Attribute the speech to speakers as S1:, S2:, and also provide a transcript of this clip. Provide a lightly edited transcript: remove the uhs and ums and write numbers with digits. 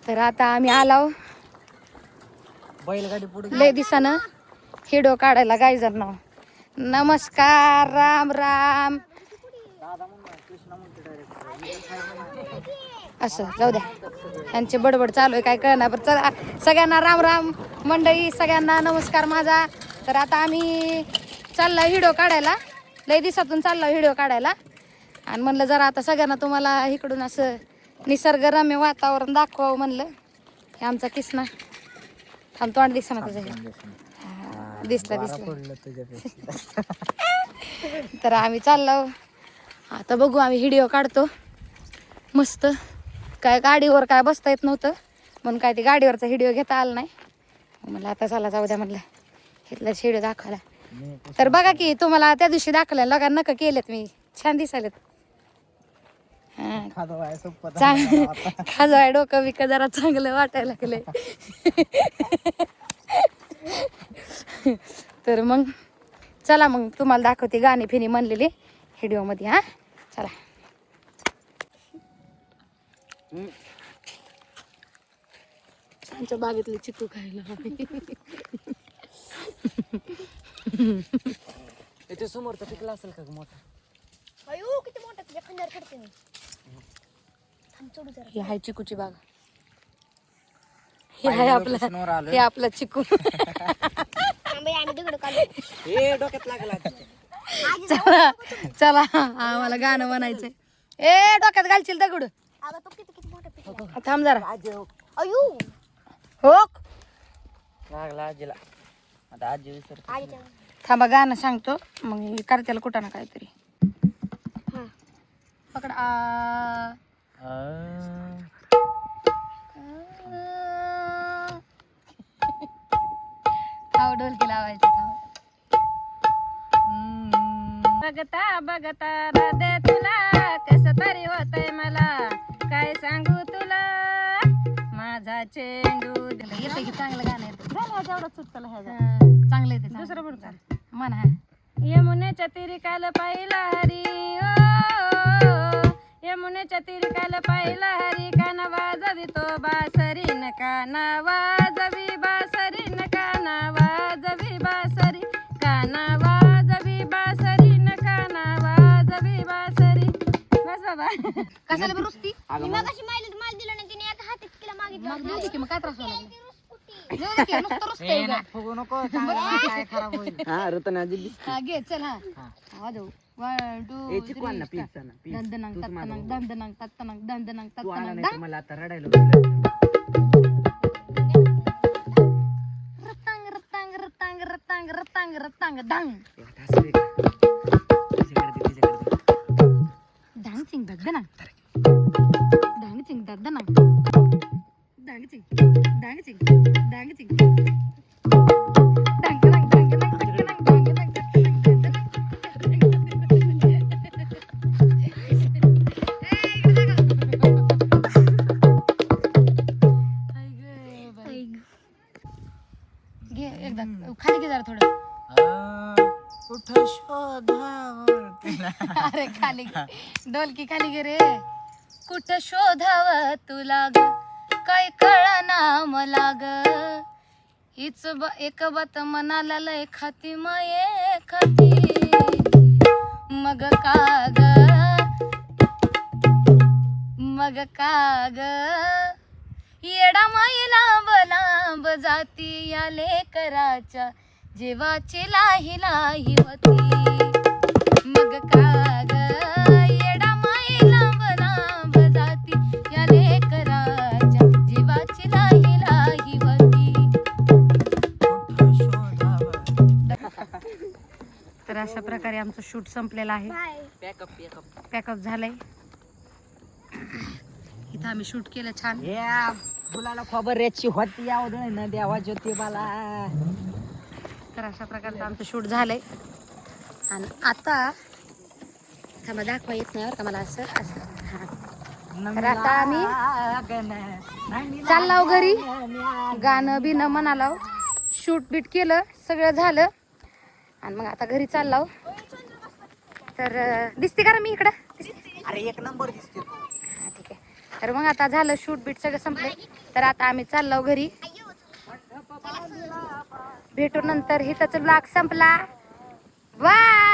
S1: तर आता आम्ही आलो
S2: बैलगाडी पुढे
S1: लय दिसानं हिडो काढायला गायजर. नमस्कार, राम राम. असं जाऊ द्या, त्यांची बडबड चालू आहे काय कळणार. पण चला सगळ्यांना राम राम मंडळी, सगळ्यांना नमस्कार माझा. तर आता आम्ही चाललो व्हिडिओ काढायला, लय दिवसातून चाललो व्हिडिओ काढायला. आणि म्हणलं जरा आता सगळ्यांना तुम्हाला इकडून असं निसर्गरम्य वातावरण दाखवावं म्हणलं. हे आमचा किसना थांब, तोंड दिसना तुझं हे. दिसला दिसला. तर आम्ही चाललो आता, बघू आम्ही व्हिडिओ काढतो मस्त. काय गाडीवर काय बसता येत नव्हतं म्हणून काय ते गाडीवरचा व्हिडिओ घेता आला नाही. मला आता चला जाऊ द्या म्हणलं इथला व्हिडिओ दाखवायला. तर बघा की तुम्हाला त्या दिवशी दाखवलं लगा नका केलेत मी, छान दिसायलेत. खाजवाय डोकं बिकं जरा चांगलं वाटायला लागलंय. तर मग चला मग तुम्हाला दाखवते गाणी फिनी म्हणलेली व्हिडिओ मध्ये. हा चला. आमच्या बागेतले चिकू खायला
S2: याच्या समोरचा पिकला असेल का मोठा?
S3: अयो किती मोठा, तुझ्या खंडार करते मी. थांब चढू जरा.
S1: ही हाय चिकूची बाग. हे आहे आपला, हे आपला चिकू.
S3: थांबे आम्ही दगड काढू.
S2: ए डोक्यात लागला.
S1: चला चला, आम्हाला गाणं म्हणायचंय. ए डोक्यात घालशील दगड.
S3: अगं तो किती किती मोठा पिकला.
S1: थांब जरा.
S3: अयो
S1: हो
S2: लागला आजीला. आता आजी विसर.
S3: आईच्या
S1: थांबा गाणं सांगतो मग करत्याला कुठं ना काहीतरी.
S3: हा
S1: पकड. खाव ढोलकी लावायची. बघता बघता राधे तुला कसं तरी होतंय मला, काय सांगू तुला माझा चेंडू. येतं की चांगलं गाणं येतं. झालं तेवढं चुकतं ह्या चांगलं येते. दुसरं बरोबर मन हा. यमुनेच्या तीरी काल पाहिला हरी, ओ यमुनेच्या तीरी काल पाहिला हरी, काना वाजवी तो बासरी न काना वाजवी बासरी न काना वाजवी बासरी, काना वाजवी बासरी न काना वाजवी बासरी. बस बाबा. कशाला बरुसती?
S3: मी मगाशी माल दिलं नाही, तिने एका हातात तिला मागितलं.
S1: मग देऊ दे की, मग काय त्रास व्हायला लागला?
S3: रुसकुटी.
S1: देऊ दे की, नुसतं रुसतंय उगाच.
S2: फुगू नको, काय खराब होईल. हा रतन आजी.
S1: हा घे चल. हा वाजव. 1 2 3 दंदनांग तत्तनांग दंदनांग तत्तनांग दंदनांग तत्तनांग दंग.
S2: मला आता रडायला लागलं.
S1: रतांग रतांग रतांग रतांग रतांग रतांग दंग दंग चिंग दंदनांग दंग चिंग दंदनांग दंग चिंग दंग चिंग दंग चिंग दंग दंग दंग दंग दंग दंग दंग घे एकदा खाली घे जरा थोडं.
S2: कुठं शोधावं.
S1: अरे खाली घे, ढोलकी खाली घे रे. कुठं शोधावं तुला ग, काय कळना मला ग, हीच एक बात मनाला लय खाती माये खाती. मग काग मग काग येडा माई लांब लांब जाती, या लेकराच्या जीवाची लाही लाही होती. मग काग येडा माई लांब लांब जाती, या लेकराच्या जीवाची लाही लाही होती. तर अशा प्रकारे आमचं शूट संपलेलं आहे. पॅकअप झालंय. इथं आम्ही शूट केलं छान.
S2: फुलाला खबर याची होती यावं न देवा ज्योतिबाला.
S1: तर अशा प्रकारचं आमचं शूट झालंय. आणि आता थांबा, दाखवा येत नाही बरं का मला असं असं. हा तर आता आम्ही चाललो घरी. गाणं बिणं म्हणालो, शूट बीट केलं, सगळं झालं. आणि मग आता घरी चाललो. तर दिसते का मी इकडं?
S2: अरे एक नंबर दिसते.
S1: हा ठीक आहे. तर मग आता झालं शूट बीट सगळं संपलंय. तर आता आम्ही चाललो घरी. भेटू नंतर. हिताचा ब्लॉग संपला. बाय.